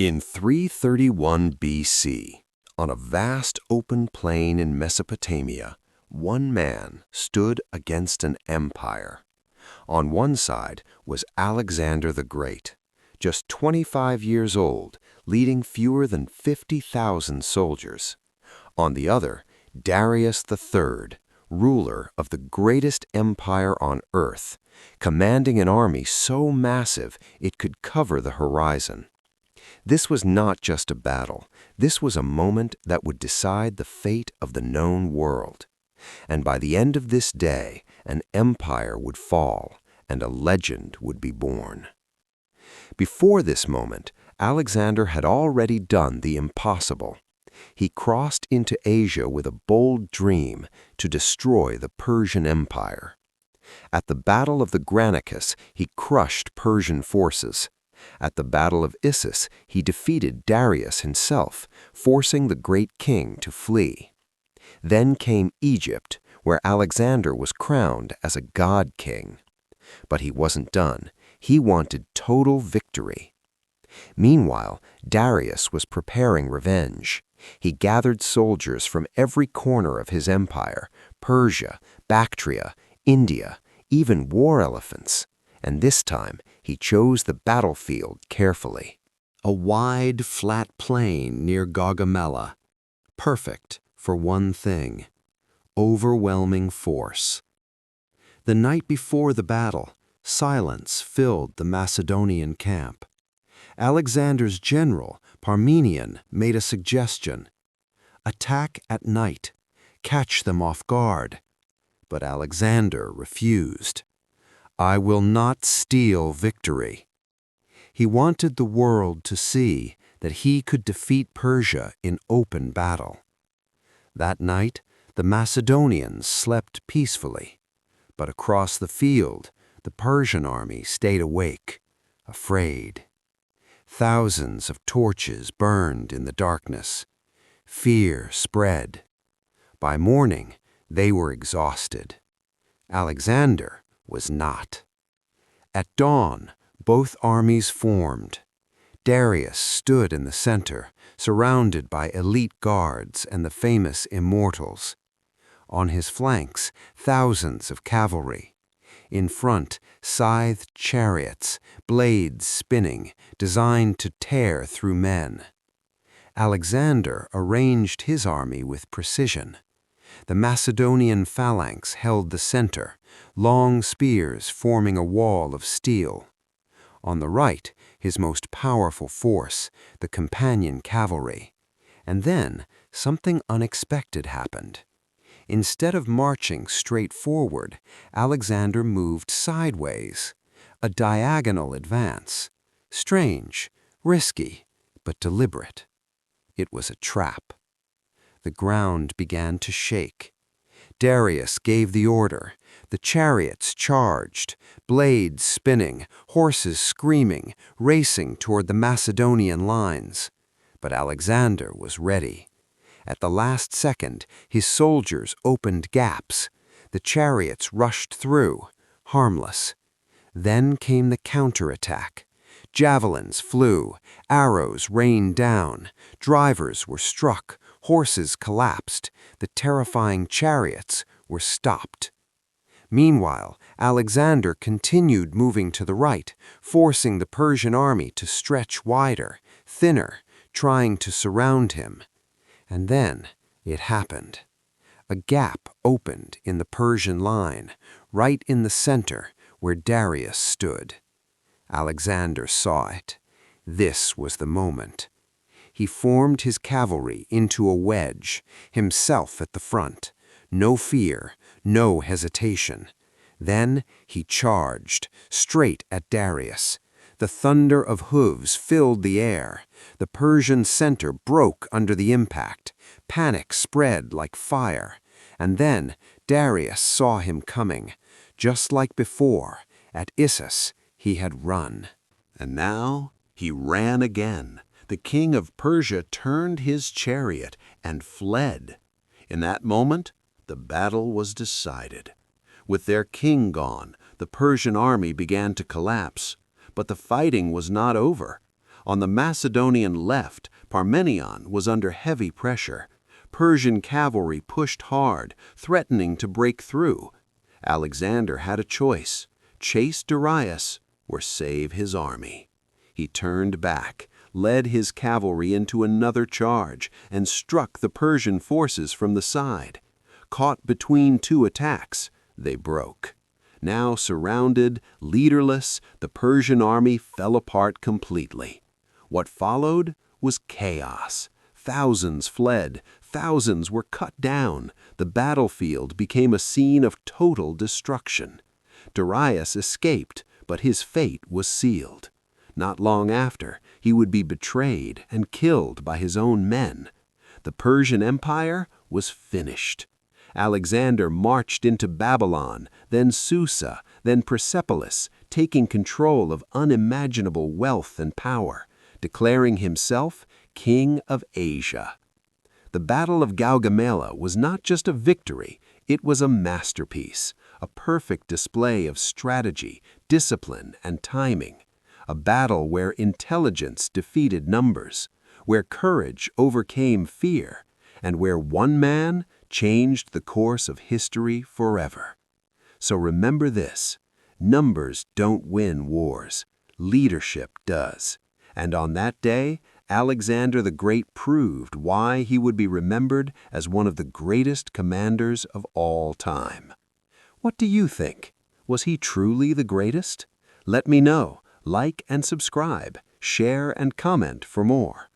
In 331 BC, on a vast open plain in Mesopotamia, one man stood against an empire. On one side was Alexander the Great, just 25 years old, leading fewer than 50,000 soldiers. On the other, Darius III, ruler of the greatest empire on earth, commanding an army so massive it could cover the horizon. This was not just a battle. This was a moment that would decide the fate of the known world. And by the end of this day, an empire would fall, and a legend would be born. Before this moment, Alexander had already done the impossible. He crossed into Asia with a bold dream to destroy the Persian Empire. At the Battle of the Granicus, he crushed Persian forces. At the Battle of Issus, he defeated Darius himself, forcing the great king to flee. Then came Egypt, where Alexander was crowned as a god king. But he wasn't done. He wanted total victory. Meanwhile, Darius was preparing revenge. He gathered soldiers from every corner of his empire, Persia, Bactria, India, even war elephants. And this time, he chose the battlefield carefully. A wide, flat plain near Gaugamela, perfect for one thing: overwhelming force. The night before the battle, silence filled the Macedonian camp. Alexander's general, Parmenion, made a suggestion: attack at night, catch them off guard. But Alexander refused. "I will not steal victory." He wanted the world to see that he could defeat Persia in open battle. That night, the Macedonians slept peacefully, but across the field, the Persian army stayed awake, afraid. Thousands of torches burned in the darkness. Fear spread. By morning, they were exhausted. Alexander was not. At dawn, both armies formed. Darius stood in the center, surrounded by elite guards and the famous immortals. On his flanks, thousands of cavalry. In front, scythed chariots, blades spinning, designed to tear through men. Alexander arranged his army with precision. The Macedonian phalanx held the center, long spears forming a wall of steel. On the right, his most powerful force, the companion cavalry. And then, something unexpected happened. Instead of marching straight forward, Alexander moved sideways, a diagonal advance. Strange, risky, but deliberate. It was a trap. The ground began to shake. Darius gave the order. The chariots charged, blades spinning, horses screaming, racing toward the Macedonian lines. But Alexander was ready. At the last second, his soldiers opened gaps. The chariots rushed through, harmless. Then came the counterattack. Javelins flew, arrows rained down, drivers were struck, horses collapsed, the terrifying chariots were stopped. Meanwhile, Alexander continued moving to the right, forcing the Persian army to stretch wider, thinner, trying to surround him. And then it happened. A gap opened in the Persian line, right in the center where Darius stood. Alexander saw it. This was the moment. He formed his cavalry into a wedge, himself at the front. No fear, no hesitation. Then he charged, straight at Darius. The thunder of hooves filled the air. The Persian center broke under the impact. Panic spread like fire. And then Darius saw him coming. Just like before, at Issus, he had run. And now he ran again. The king of Persia turned his chariot and fled. In that moment, the battle was decided. With their king gone, the Persian army began to collapse. But the fighting was not over. On the Macedonian left, Parmenion was under heavy pressure. Persian cavalry pushed hard, threatening to break through. Alexander had a choice: chase Darius or save his army. He turned back, led his cavalry into another charge, and struck the Persian forces from the side. Caught between two attacks, they broke. Now surrounded, leaderless, the Persian army fell apart completely. What followed was chaos. Thousands fled, thousands were cut down. The battlefield became a scene of total destruction. Darius escaped, but his fate was sealed. Not long after, he would be betrayed and killed by his own men. The Persian Empire was finished. Alexander marched into Babylon, then Susa, then Persepolis, taking control of unimaginable wealth and power, declaring himself King of Asia. The Battle of Gaugamela was not just a victory, it was a masterpiece, a perfect display of strategy, discipline, and timing. A battle where intelligence defeated numbers, where courage overcame fear, and where one man changed the course of history forever. So remember this: numbers don't win wars, leadership does. And on that day, Alexander the Great proved why he would be remembered as one of the greatest commanders of all time. What do you think? Was he truly the greatest? Let me know. Like and subscribe, share and comment for more.